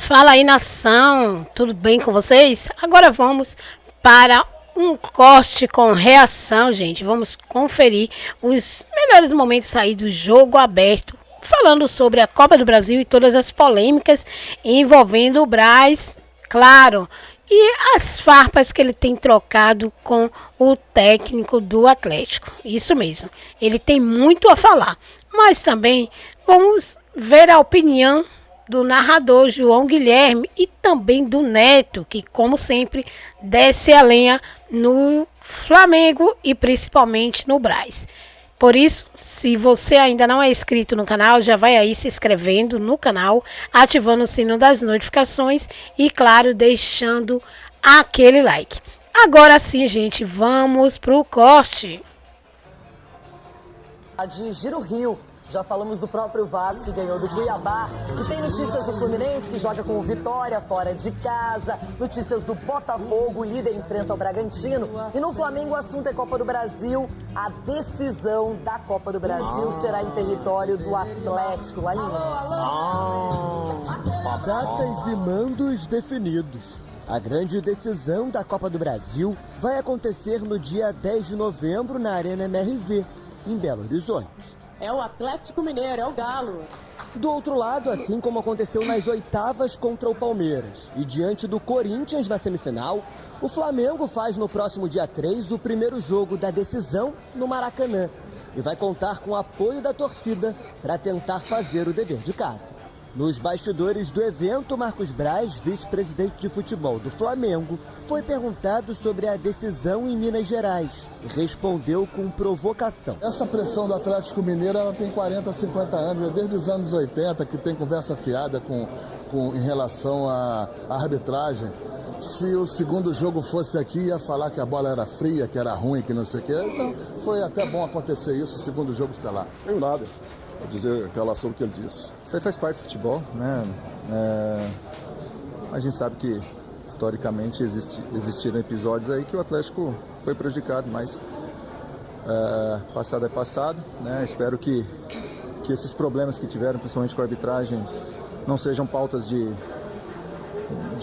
Fala aí, nação, tudo bem com vocês? Agora vamos para um corte com reação, gente. Vamos conferir os melhores momentos aí do jogo aberto, falando sobre a Copa do Brasil e todas as polêmicas envolvendo o Braz, claro, e as farpas que ele tem trocado com o técnico do Atlético. Isso mesmo, ele tem muito a falar, mas também vamos ver a opinião do narrador João Guilherme e também do Neto, que como sempre desce a lenha no Flamengo e principalmente no Braz. Por isso, se você ainda não é inscrito no canal, já vai aí se inscrevendo no canal, ativando o sino das notificações e, claro, deixando aquele like. Agora sim, gente, vamos pro corte. De Giro Rio. Já falamos do próprio Vasco, que ganhou do Cuiabá. E tem notícias do Fluminense, que joga com o Vitória fora de casa. Notícias do Botafogo, o líder enfrenta o Bragantino. E no Flamengo o assunto é Copa do Brasil. A decisão da Copa do Brasil será em território do Atlético, lá em Minas. Datas e mandos definidos. A grande decisão da Copa do Brasil vai acontecer no dia 10 de novembro na Arena MRV, em Belo Horizonte. É o Atlético Mineiro, é o Galo. Do outro lado, assim como aconteceu nas oitavas contra o Palmeiras e diante do Corinthians na semifinal, o Flamengo faz no próximo dia 3 o primeiro jogo da decisão no Maracanã e vai contar com o apoio da torcida para tentar fazer o dever de casa. Nos bastidores do evento, Marcos Braz, vice-presidente de futebol do Flamengo, foi perguntado sobre a decisão em Minas Gerais e respondeu com provocação. Essa pressão do Atlético Mineiro ela tem 40, 50 anos, desde os anos 80 que tem conversa fiada em relação à arbitragem. Se o segundo jogo fosse aqui, ia falar que a bola era fria, que era ruim, que não sei o quê. Então foi até bom acontecer isso, o segundo jogo, sei lá. Tenho nada a dizer em relação ao que ele disse. Isso aí faz parte do futebol, né? A gente sabe que historicamente existiram episódios aí que o Atlético foi prejudicado, mas passado é passado, né? Espero que esses problemas que tiveram, principalmente com a arbitragem, não sejam pautas de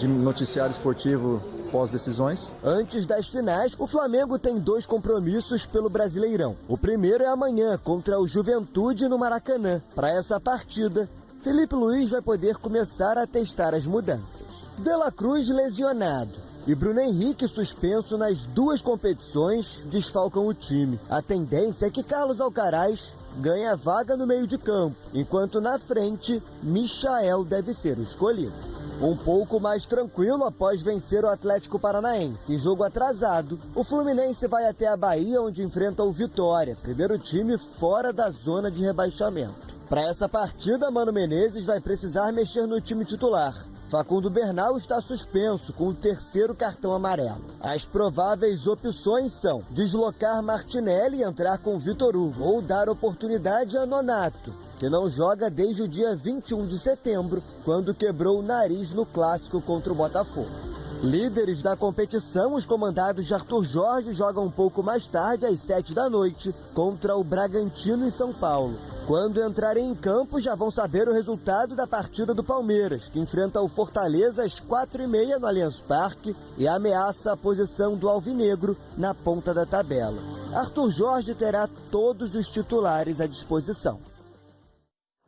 noticiário esportivo pós-decisões. Antes das finais, o Flamengo tem 2 compromissos pelo Brasileirão. O primeiro é amanhã, contra o Juventude no Maracanã. Para essa partida, Felipe Luiz vai poder começar a testar as mudanças. De La Cruz lesionado e Bruno Henrique suspenso nas 2 competições desfalcam o time. A tendência é que Carlos Alcaraz ganhe a vaga no meio de campo, enquanto na frente, Michael deve ser o escolhido. Um pouco mais tranquilo após vencer o Atlético Paranaense. Em jogo atrasado, o Fluminense vai até a Bahia, onde enfrenta o Vitória, primeiro time fora da zona de rebaixamento. Para essa partida, Mano Menezes vai precisar mexer no time titular. Facundo Bernal está suspenso com o 3º cartão amarelo. As prováveis opções são deslocar Martinelli e entrar com Vitor Hugo ou dar oportunidade a Nonato, que não joga desde o dia 21 de setembro, quando quebrou o nariz no clássico contra o Botafogo. Líderes da competição, os comandados de Arthur Jorge jogam um pouco mais tarde, às 7 da noite, contra o Bragantino em São Paulo. Quando entrarem em campo, já vão saber o resultado da partida do Palmeiras, que enfrenta o Fortaleza às 4h30 no Allianz Parque e ameaça a posição do Alvinegro na ponta da tabela. Arthur Jorge terá todos os titulares à disposição.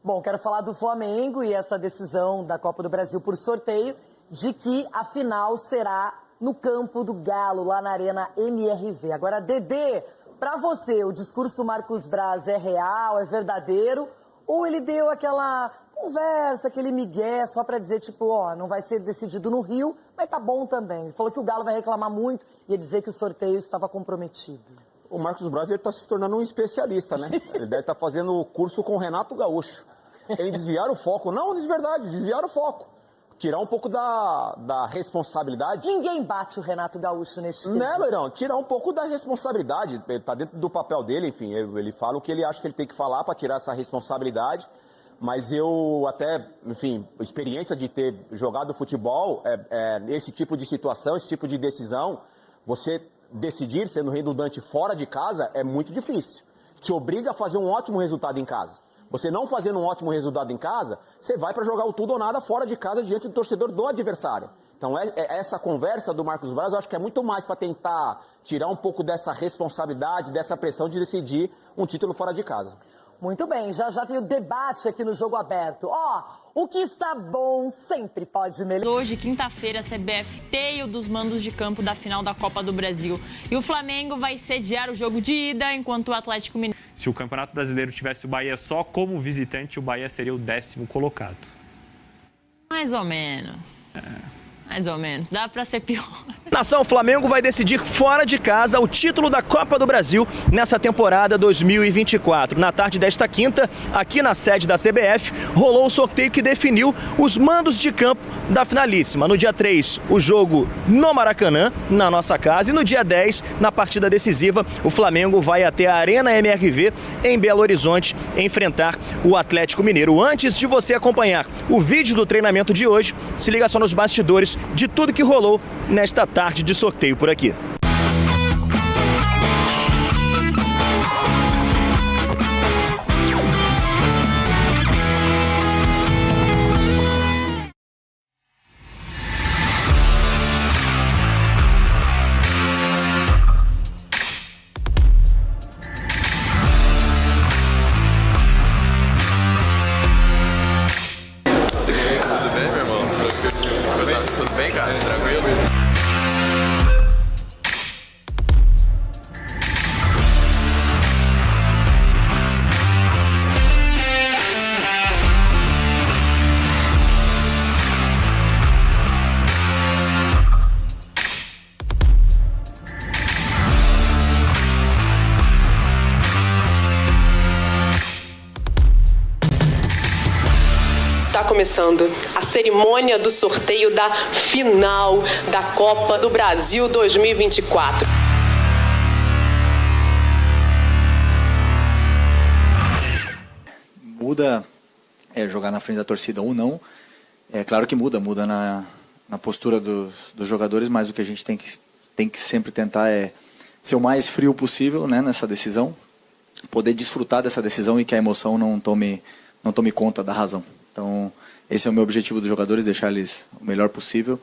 Bom, quero falar do Flamengo e essa decisão da Copa do Brasil por sorteio de que a final será no campo do Galo, lá na Arena MRV. Agora, Dedê, para você, o discurso Marcos Braz é real, é verdadeiro? Ou ele deu aquela conversa, aquele migué, só para dizer, tipo, ó, não vai ser decidido no Rio, mas tá bom também. Ele falou que o Galo vai reclamar muito e ia dizer que o sorteio estava comprometido. O Marcos Braz está se tornando um especialista, né? Ele deve estar fazendo o curso com o Renato Gaúcho. Em desviar o foco. Não, de verdade, desviar o foco. Tirar um pouco da responsabilidade. Ninguém bate o Renato Gaúcho neste quesito. Né, Loirão? Tirar um pouco da responsabilidade. Tá dentro do papel dele, enfim. Ele fala o que ele acha que ele tem que falar para tirar essa responsabilidade. Mas eu até, enfim, experiência de ter jogado futebol, esse tipo de situação, esse tipo de decisão, você decidir, sendo redundante fora de casa, é muito difícil. Te obriga a fazer um ótimo resultado em casa. Você não fazendo um ótimo resultado em casa, você vai para jogar o tudo ou nada fora de casa diante do torcedor do adversário. Então essa conversa do Marcos Braz eu acho que é muito mais para tentar tirar um pouco dessa responsabilidade, dessa pressão de decidir um título fora de casa. Muito bem, já tem o debate aqui no Jogo Aberto. O que está bom sempre pode melhorar. Hoje, quinta-feira, a CBF teia dos mandos de campo da final da Copa do Brasil. E o Flamengo vai sediar o jogo de ida, enquanto o Atlético Mineiro... Se o Campeonato Brasileiro tivesse o Bahia só como visitante, o Bahia seria o 10º colocado. Mais ou menos. Mais ou menos. Dá pra ser pior. Nação Flamengo vai decidir fora de casa o título da Copa do Brasil nessa temporada 2024. Na tarde desta quinta, aqui na sede da CBF, rolou o sorteio que definiu os mandos de campo da finalíssima. No dia 3, o jogo no Maracanã, na nossa casa. E no dia 10, na partida decisiva, o Flamengo vai até a Arena MRV, em Belo Horizonte, enfrentar o Atlético Mineiro. Antes de você acompanhar o vídeo do treinamento de hoje, se liga só nos bastidores de tudo que rolou nesta tarde de sorteio por aqui. Está começando a cerimônia do sorteio da final da Copa do Brasil 2024. Muda jogar na frente da torcida ou não. É claro que muda na postura dos jogadores, mas o que a gente tem que sempre tentar é ser o mais frio possível, né, nessa decisão, poder desfrutar dessa decisão e que a emoção não tome conta da razão. Então, esse é o meu objetivo dos jogadores, deixar eles o melhor possível,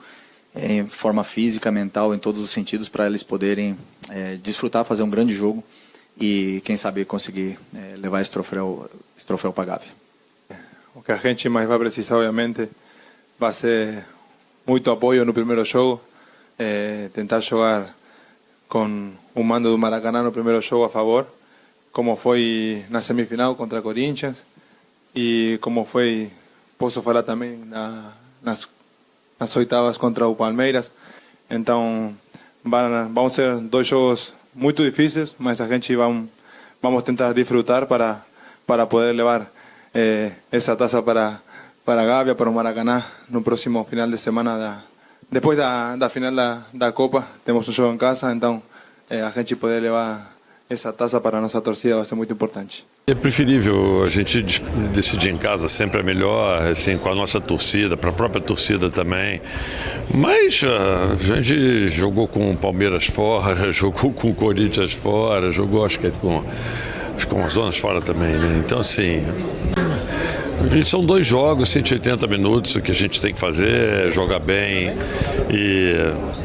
em forma física, mental, em todos os sentidos, para eles poderem desfrutar, fazer um grande jogo e, quem sabe, conseguir levar esse troféu para a Gávea. O que a gente mais vai precisar, obviamente, vai ser muito apoio no primeiro jogo, tentar jogar com o mando do Maracanã no primeiro jogo a favor, como foi na semifinal contra Corinthians e como foi, posso falar também, nas oitavas contra o Palmeiras. Então, vão ser 2 jogos muito difíceis, mas a gente vamos tentar desfrutar para poder levar essa taça para a Gávea, para o Maracanã, no próximo final de semana. Depois da final da Copa, temos um jogo em casa, então a gente poder levar essa taça para a nossa torcida vai ser muito importante. É preferível a gente decidir em casa, sempre é melhor, assim, com a nossa torcida, para a própria torcida também. Mas a gente jogou com o Palmeiras fora, jogou com o Corinthians fora, jogou acho que com as zonas fora também, né? Então, assim, são 2 jogos, 180 minutos, o que a gente tem que fazer é jogar bem e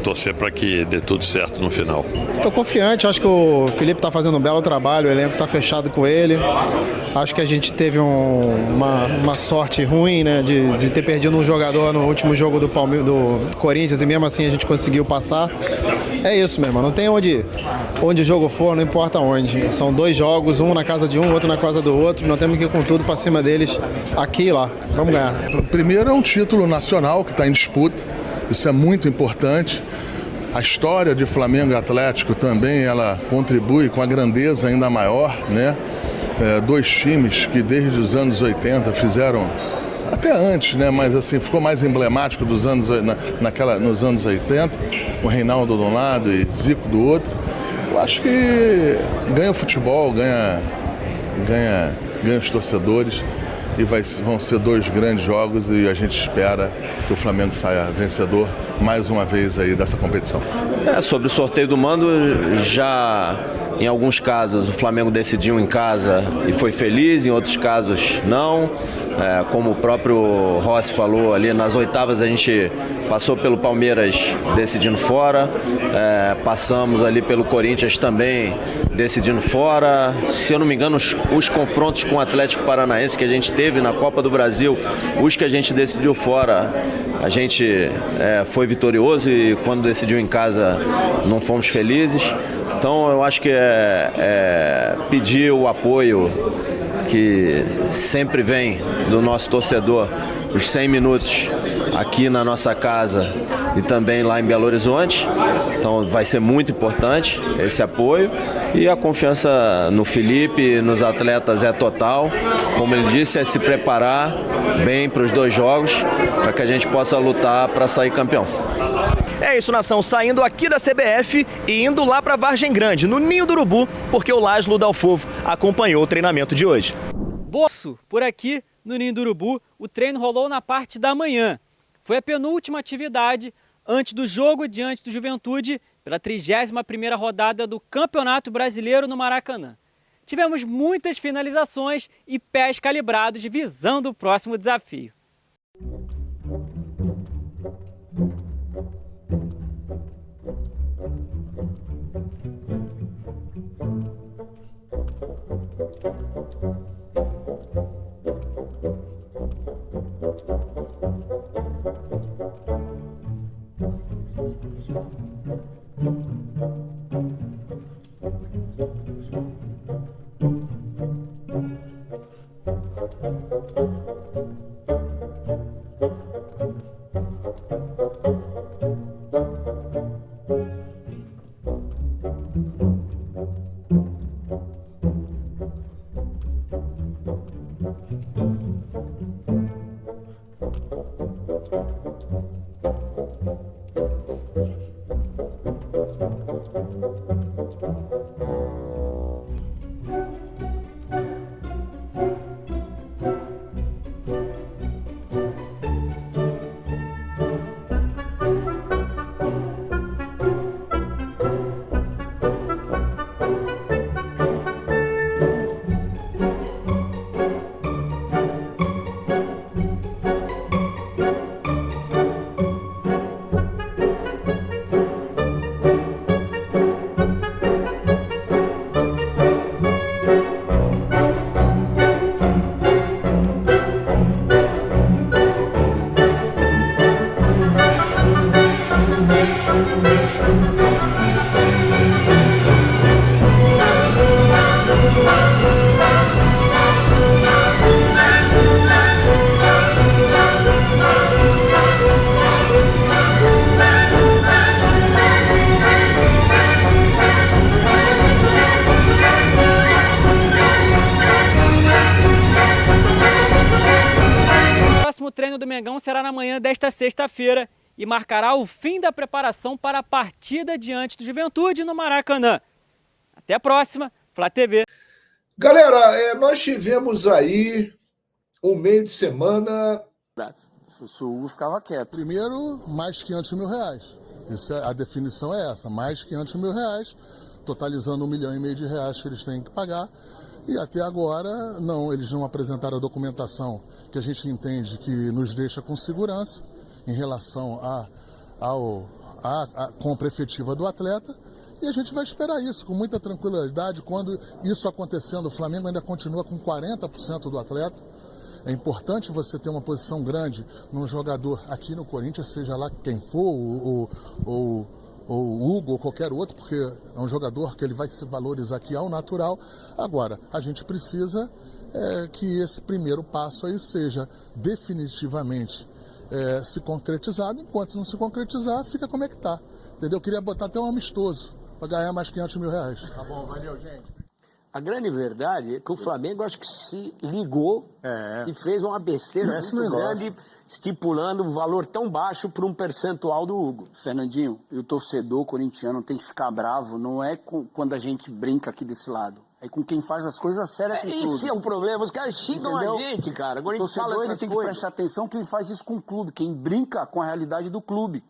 torcer para que dê tudo certo no final. Estou confiante, acho que o Felipe está fazendo um belo trabalho, o elenco está fechado com ele. Acho que a gente teve uma sorte ruim, né, de ter perdido um jogador no último jogo do Corinthians e mesmo assim a gente conseguiu passar. É isso, meu irmão, não tem onde o jogo for, não importa onde. São 2 jogos, um na casa de um, outro na casa do outro. Nós temos que ir com tudo para cima deles, aqui e lá. Vamos ganhar. Primeiro é um título nacional que está em disputa, isso é muito importante. A história de Flamengo e Atlético também, ela contribui com a grandeza ainda maior, né? 2 times que desde os anos 80 fizeram, até antes, né? Mas assim, ficou mais emblemático nos anos 80, o Reinaldo de um lado e Zico do outro. Eu acho que ganha o futebol, ganha os torcedores e vão ser 2 grandes jogos e a gente espera que o Flamengo saia vencedor mais uma vez aí dessa competição. Sobre o sorteio do mando, já Em alguns casos o Flamengo decidiu em casa e foi feliz, em outros casos não. Como o próprio Rossi falou ali, nas oitavas a gente passou pelo Palmeiras decidindo fora, passamos ali pelo Corinthians também decidindo fora. Se eu não me engano, os confrontos com o Atlético Paranaense que a gente teve na Copa do Brasil, os que a gente decidiu fora, a gente foi vitorioso, e quando decidiu em casa não fomos felizes. Então eu acho que pedir o apoio que sempre vem do nosso torcedor, os 100 minutos aqui na nossa casa e também lá em Belo Horizonte. Então vai ser muito importante esse apoio, e a confiança no Felipe, nos atletas é total. Como ele disse, é se preparar bem para os 2 jogos, para que a gente possa lutar para sair campeão. É isso, nação, saindo aqui da CBF e indo lá para Vargem Grande, no Ninho do Urubu, porque o Laszlo Dalfovo acompanhou o treinamento de hoje. Por aqui no Ninho do Urubu, o treino rolou na parte da manhã. Foi a penúltima atividade antes do jogo diante do Juventude pela 31ª rodada do Campeonato Brasileiro no Maracanã. Tivemos muitas finalizações e pés calibrados visando o próximo desafio. O treino do Mengão será na manhã desta sexta-feira e marcará o fim da preparação para a partida diante do Juventude no Maracanã. Até a próxima, Flá TV. Galera, nós tivemos aí um meio de semana... O Hugo ficava quieto. Primeiro, mais de 500 mil reais. A definição é essa, mais de 500 mil reais, totalizando R$1,5 milhão de reais que eles têm que pagar. E até agora, não, eles não apresentaram a documentação que a gente entende que nos deixa com segurança em relação à compra efetiva do atleta. E a gente vai esperar isso com muita tranquilidade. Quando isso acontecendo, o Flamengo ainda continua com 40% do atleta. É importante você ter uma posição grande num jogador aqui no Corinthians, seja lá quem for, ou o Hugo ou qualquer outro, porque é um jogador que ele vai se valorizar aqui ao natural. Agora, a gente precisa que esse primeiro passo aí seja definitivamente se concretizado. Enquanto não se concretizar, fica como é que tá. Entendeu? Eu queria botar até um amistoso para ganhar mais 500 mil reais. Tá bom, valeu, gente. A grande verdade é que o Flamengo acho que se ligou e fez uma besteira muito grande, estipulando um valor tão baixo para um percentual do Hugo. Fernandinho, e o torcedor corintiano tem que ficar bravo, não é quando a gente brinca aqui desse lado. É com quem faz as coisas sérias com tudo. Esse é o problema, os caras xingam a gente, cara. Agora o torcedor ele tem que prestar atenção quem faz isso com o clube, quem brinca com a realidade do clube.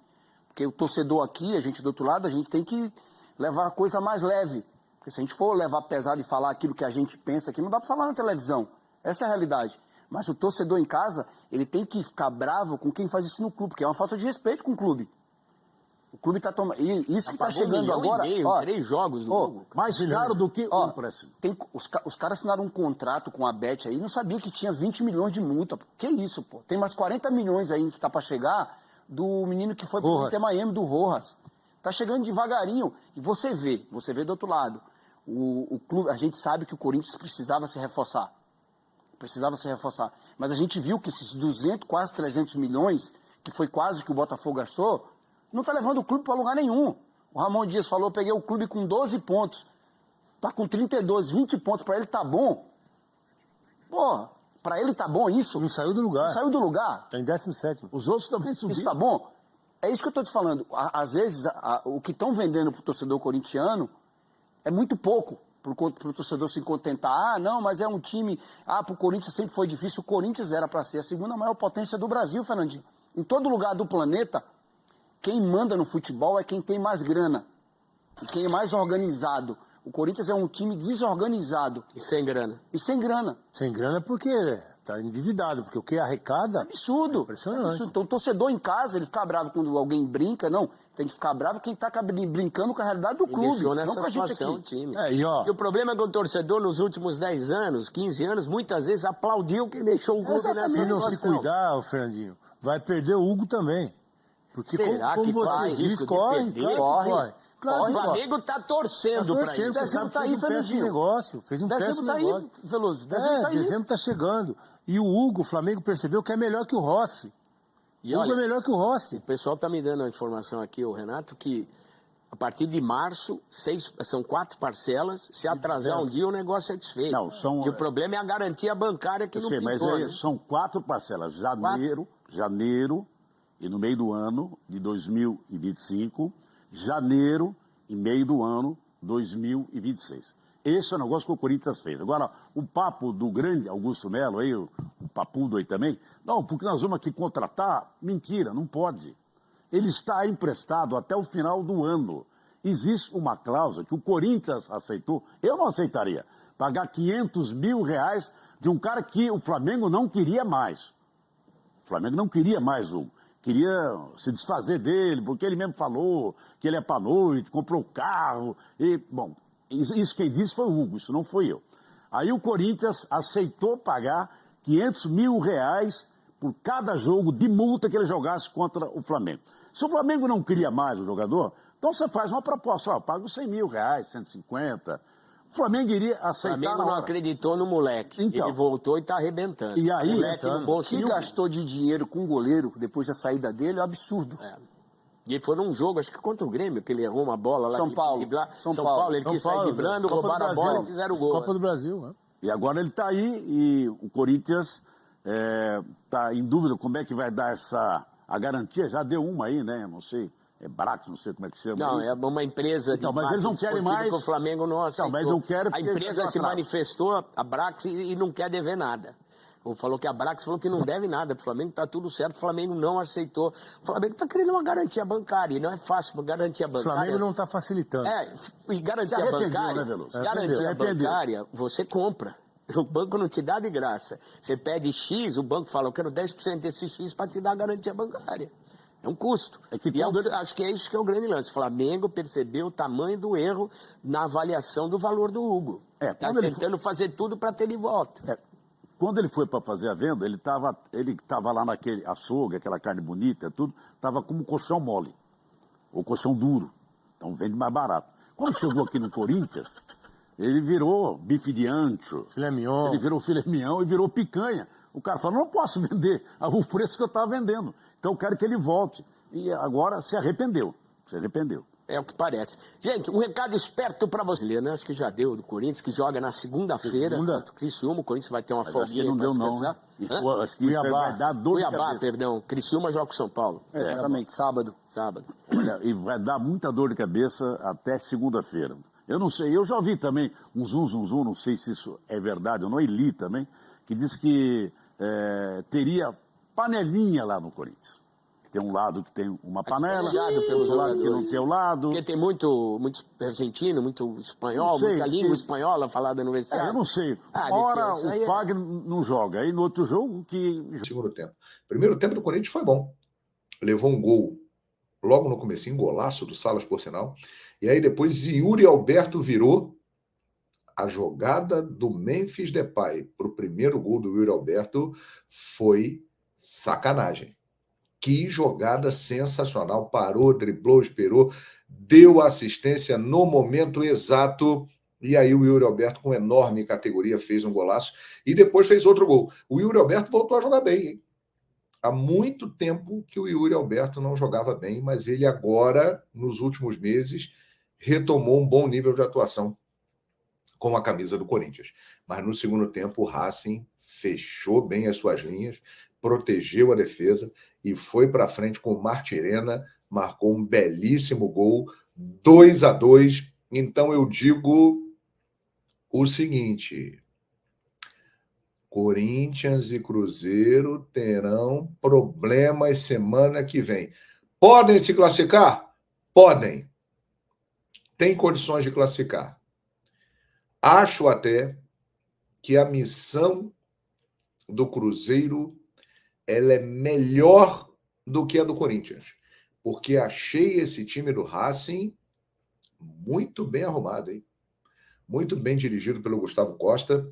Porque o torcedor aqui, a gente do outro lado, a gente tem que levar a coisa mais leve. Porque se a gente for levar pesado e falar aquilo que a gente pensa aqui, não dá para falar na televisão. Essa é a realidade. Mas o torcedor em casa, ele tem que ficar bravo com quem faz isso no clube, porque é uma falta de respeito com o clube. O clube está tomando... Isso que está chegando agora... 1,5 milhão, 3 jogos no jogo. Mais caro do que... Os caras assinaram um contrato com a Bet aí, não sabia que tinha 20 milhões de multa. Que isso, pô? Tem mais 40 milhões aí que tá para chegar do menino que foi pro Inter Miami, do Rojas. Tá chegando devagarinho. E você vê do outro lado. O clube, a gente sabe que o Corinthians precisava se reforçar. Mas a gente viu que esses 200, quase 300 milhões, que foi quase o que o Botafogo gastou, não tá levando o clube para lugar nenhum. O Ramon Dias falou, peguei o clube com 12 pontos. Tá com 32, 20 pontos, para ele tá bom. Pô, para ele tá bom isso? Não saiu do lugar. Não saiu do lugar. Tá em 17º. Os outros também subiram. Isso tá bom? É isso que eu tô te falando. Às vezes, o que estão vendendo pro torcedor corintiano é muito pouco pro torcedor se contentar. Ah, não, mas é um time... pro Corinthians sempre foi difícil. O Corinthians era para ser a segunda maior potência do Brasil, Fernandinho. Em todo lugar do planeta, quem manda no futebol é quem tem mais grana. E quem é mais organizado. O Corinthians é um time desorganizado. E sem grana. Sem grana porque tá endividado, porque o que arrecada... Absurdo. Impressionante. Então o torcedor em casa, ele fica bravo quando alguém brinca. Não, tem que ficar bravo quem tá brincando com a realidade do clube. Deixou nessa não com a gente situação aqui. o time. E o problema é que o torcedor, nos últimos 10 anos, 15 anos, muitas vezes aplaudiu quem deixou o clube nessa situação. Se não se cuidar, Fernandinho, vai perder o Hugo também. Porque Será como que você diz, corre. Claro, o Flamengo tá torcendo para isso. Dezembro tá aí, Fernandinho. Fez um péssimo negócio. Veloso. Dezembro tá chegando. E o Hugo, o Flamengo percebeu que é melhor que o Rossi. E o olha, Hugo é melhor que o Rossi. O pessoal tá me dando a informação aqui, o Renato, que a partir de março, são 4 parcelas. Se atrasar um dia, o negócio é desfeito. E o problema é a garantia bancária que não pintou. Mas aí são 4 parcelas. Janeiro, e no meio do ano de 2025, janeiro e meio do ano 2026. Esse é o negócio que o Corinthians fez. Agora, o papo do grande Augusto Melo, aí, o papudo aí também, não, porque nós vamos aqui contratar, mentira, não pode. Ele está emprestado até o final do ano. Existe uma cláusula que o Corinthians aceitou, eu não aceitaria, pagar 500 mil reais de um cara que o Flamengo não queria mais. O Flamengo não queria mais queria se desfazer dele, porque ele mesmo falou que ele é pra noite, comprou o carro, e, bom, isso quem disse foi o Hugo, isso não foi eu. Aí o Corinthians aceitou pagar 500 mil reais por cada jogo de multa que ele jogasse contra o Flamengo. Se o Flamengo não queria mais o jogador, então você faz uma proposta, paga os 100 mil reais, 150. O Flamengo iria aceitar. O Flamengo não acreditou no moleque. Então, ele voltou e está arrebentando. E aí, o que gastou de dinheiro com o goleiro depois da saída dele é um absurdo. E foi num jogo, acho que contra o Grêmio, que ele errou uma bola lá. São Paulo, ele quis sair driblando, roubaram a bola e fizeram o gol. Copa do Brasil, né? E agora ele está aí e o Corinthians está em dúvida como é que vai dar a garantia. Já deu uma aí, né? Não sei. É Brax, não sei como é que chama. Não, é uma empresa de mas eles não querem mais. Que o Flamengo não aceitou. Mas não querem a empresa se manifestou, a Brax, e não quer dever nada. Falou que a Brax falou que não deve nada. O Flamengo está tudo certo, o Flamengo não aceitou. O Flamengo está querendo uma garantia bancária, e não é fácil uma garantia bancária. O Flamengo não está facilitando. E garantia bancária, né, garantia bancária, você compra. O banco não te dá de graça. Você pede X, o banco fala, eu quero 10% desse X para te dar a garantia bancária. É um custo. Acho que é isso que é o grande lance. O Flamengo percebeu o tamanho do erro na avaliação do valor do Hugo. Está tentando fazer tudo para ter de volta. Quando ele foi para fazer a venda, ele estava lá naquele açougue, aquela carne bonita, tudo, estava como colchão mole, ou colchão duro. Então vende mais barato. Quando chegou aqui no Corinthians, ele virou bife de ancho, filé mignon. Ele virou filé mignon e virou picanha. O cara falou, não posso vender o preço que eu estava vendendo. Então eu quero que ele volte. E agora se arrependeu. É o que parece. Gente, um recado esperto para você, né? Acho que já deu do Corinthians, que joga na segunda-feira. Contra o Criciúma, o Corinthians vai ter uma folguinha. Acho que não deu não, né? Acho que vai dar dor de cabeça. Cuiabá, perdão. Criciúma joga com São Paulo. Exatamente, sábado. Olha, e vai dar muita dor de cabeça até segunda-feira. Eu não sei, eu já ouvi também um zum, não sei se isso é verdade ou não, e li também, que diz que teria panelinha lá no Corinthians. tem um lado que tem uma panela, Obrigado pelos outro lado que não jogadores. tem o lado. Porque tem muito argentino, muito espanhol, Não sei, muita acho língua que- espanhola falada no vestiário. Eu não sei. Ah, Uma hora Dirceu, isso aí o Fagner não joga, aí no outro jogo que... Segundo tempo. Primeiro tempo do Corinthians foi bom. Levou um gol logo no comecinho, golaço do Salas, por sinal. E aí depois Yuri Alberto virou a jogada do Memphis Depay para o primeiro gol do Yuri Alberto foi sacanagem. Que jogada sensacional. Parou, driblou, esperou, deu assistência no momento exato. E aí o Yuri Alberto, com enorme categoria, fez um golaço. E depois fez outro gol. O Yuri Alberto voltou a jogar bem, hein? Há muito tempo que o Yuri Alberto não jogava bem, mas ele agora, nos últimos meses, retomou um bom nível de atuação com a camisa do Corinthians. Mas no segundo tempo, o Racing fechou bem as suas linhas, protegeu a defesa e foi para frente com o Martirena, marcou um belíssimo gol, 2-2. Então eu digo o seguinte: Corinthians e Cruzeiro terão problemas semana que vem. Podem se classificar? Podem. Tem condições de classificar. Acho até que a missão do Cruzeiro ela é melhor do que a do Corinthians, porque achei esse time do Racing muito bem arrumado, hein? Muito bem dirigido pelo Gustavo Costa.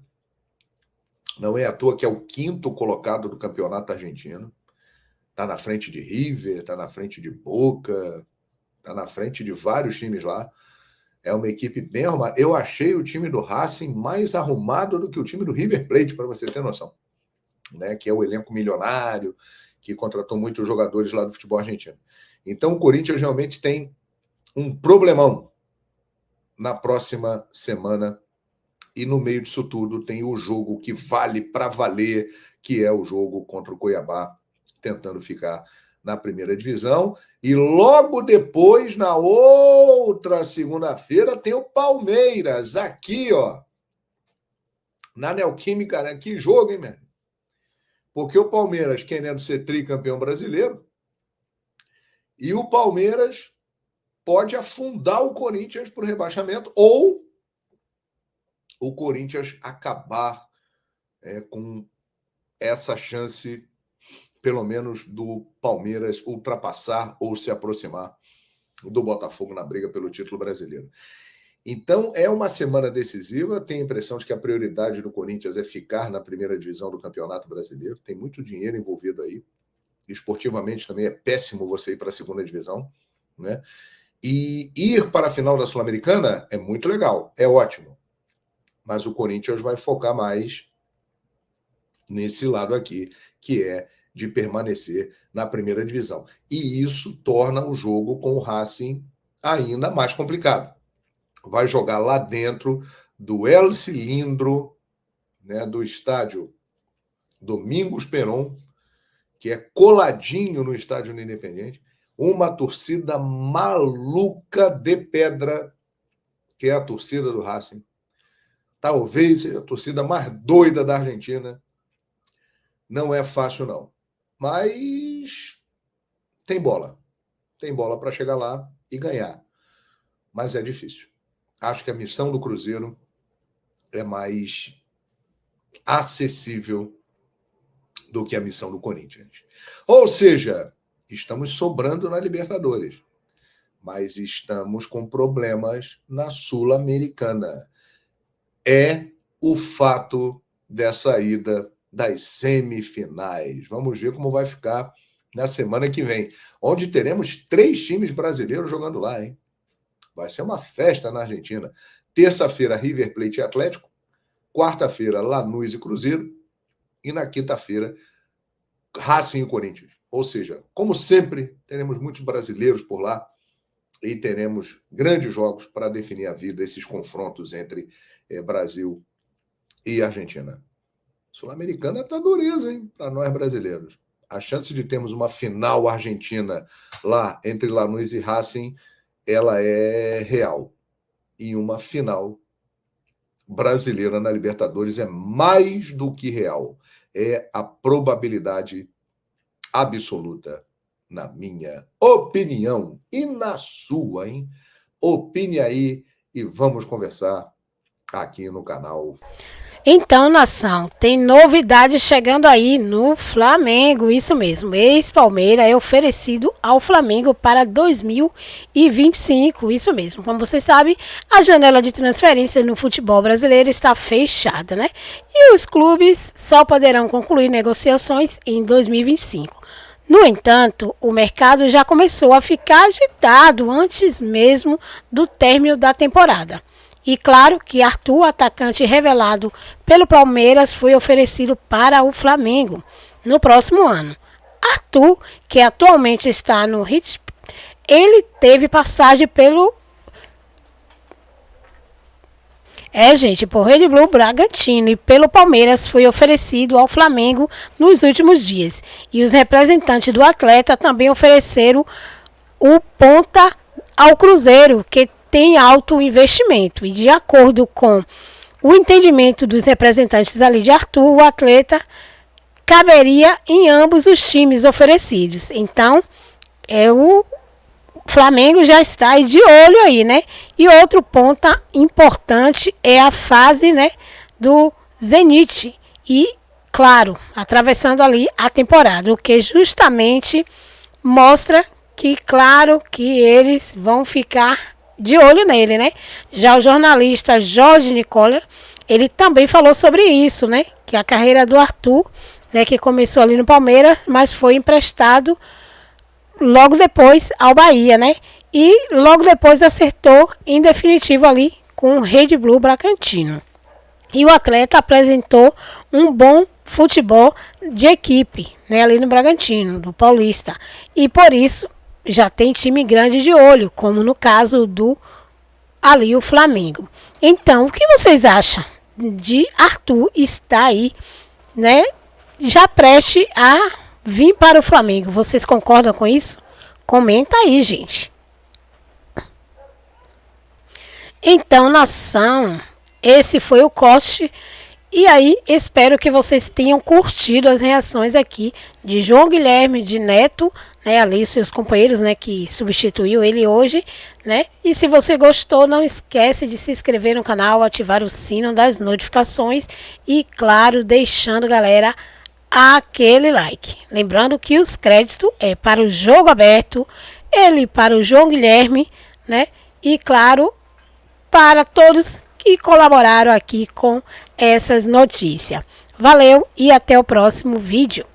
Não é à toa que é o 5º colocado do campeonato argentino. Está na frente de River, está na frente de Boca, está na frente de vários times lá. É uma equipe bem arrumada. Eu achei o time do Racing mais arrumado do que o time do River Plate, para você ter noção. Né? Que é o elenco milionário, que contratou muitos jogadores lá do futebol argentino. Então o Corinthians realmente tem um problemão na próxima semana. E no meio disso tudo tem o jogo que vale para valer, que é o jogo contra o Cuiabá, tentando ficar na primeira divisão. E logo depois, na outra segunda-feira, tem o Palmeiras, aqui, ó, na Neoquímica, né? Que jogo, hein, meu? Porque o Palmeiras querendo ser tricampeão brasileiro e o Palmeiras pode afundar o Corinthians por rebaixamento ou o Corinthians acabar com essa chance, pelo menos, do Palmeiras ultrapassar ou se aproximar do Botafogo na briga pelo título brasileiro. Então, é uma semana decisiva. Tenho a impressão de que a prioridade do Corinthians é ficar na primeira divisão do Campeonato Brasileiro. Tem muito dinheiro envolvido aí. Esportivamente também é péssimo você ir para a segunda divisão, né? E ir para a final da Sul-Americana é muito legal, é ótimo. Mas o Corinthians vai focar mais nesse lado aqui, que é de permanecer na primeira divisão. E isso torna o jogo com o Racing ainda mais complicado. Vai jogar lá dentro do El Cilindro, né, do estádio Domingos Perón, que é coladinho no estádio do Independente, uma torcida maluca de pedra, que é a torcida do Racing. Talvez seja a torcida mais doida da Argentina. Não é fácil, não. Mas tem bola. Tem bola para chegar lá e ganhar. Mas é difícil. Acho que a missão do Cruzeiro é mais acessível do que a missão do Corinthians. Ou seja, estamos sobrando na Libertadores, mas estamos com problemas na Sul-Americana. É o fato dessa ida das semifinais. Vamos ver como vai ficar na semana que vem, onde teremos 3 times brasileiros jogando lá, hein? Vai ser uma festa na Argentina. Terça-feira, River Plate e Atlético. Quarta-feira, Lanús e Cruzeiro. E na quinta-feira, Racing e Corinthians. Ou seja, como sempre, teremos muitos brasileiros por lá e teremos grandes jogos para definir a vida, esses confrontos entre Brasil e Argentina. Sul-Americana está dureza, hein, para nós brasileiros. A chance de termos uma final argentina lá entre Lanús e Racing, ela é real. E uma final brasileira na Libertadores é mais do que real. É a probabilidade absoluta. na minha opinião e na sua, hein? Opine aí e vamos conversar aqui no canal. Então, nação, tem novidade chegando aí no Flamengo, isso mesmo, ex-Palmeiras é oferecido ao Flamengo para 2025, isso mesmo. Como você sabe, a janela de transferência no futebol brasileiro está fechada, né? E os clubes só poderão concluir negociações em 2025. No entanto, o mercado já começou a ficar agitado antes mesmo do término da temporada. E claro que Arthur, atacante revelado pelo Palmeiras, foi oferecido para o Flamengo no próximo ano. Arthur, que atualmente está no Red, ele teve passagem pelo por Red Bull Bragantino e pelo Palmeiras foi oferecido ao Flamengo nos últimos dias. E os representantes do atleta também ofereceram o ponta ao Cruzeiro, que tem alto investimento. E de acordo com o entendimento dos representantes ali de Arthur, o atleta caberia em ambos os times oferecidos. Então, o Flamengo já está aí de olho aí, né? E outro ponto importante é a fase, né, do Zenit. E, claro, atravessando ali a temporada, o que justamente mostra que, claro, que eles vão ficar de olho nele, né? Já o jornalista Jorge Nicola, ele também falou sobre isso, né? Que a carreira do Arthur, né, que começou ali no Palmeiras, mas foi emprestado logo depois ao Bahia, né? E logo depois acertou em definitivo ali com o Red Bull Bragantino. E o atleta apresentou um bom futebol de equipe, né, ali no Bragantino, do Paulista. E por isso já tem time grande de olho, como no caso do ali o Flamengo. Então, o que vocês acham de Arthur estar aí, né, já preste a vir para o Flamengo? Vocês concordam com isso? Comenta aí, gente. Então, nação, esse foi o corte. E aí, espero que vocês tenham curtido as reações aqui de João Guilherme, de Neto, né, ali os seus companheiros, né, que substituiu ele hoje, né? E se você gostou, não esquece de se inscrever no canal, ativar o sino das notificações e, claro, deixando, galera, aquele like. Lembrando que os créditos é para o Jogo Aberto, ele para o João Guilherme, né? E, claro, para todos que colaboraram aqui com essas notícias. Valeu e até o próximo vídeo.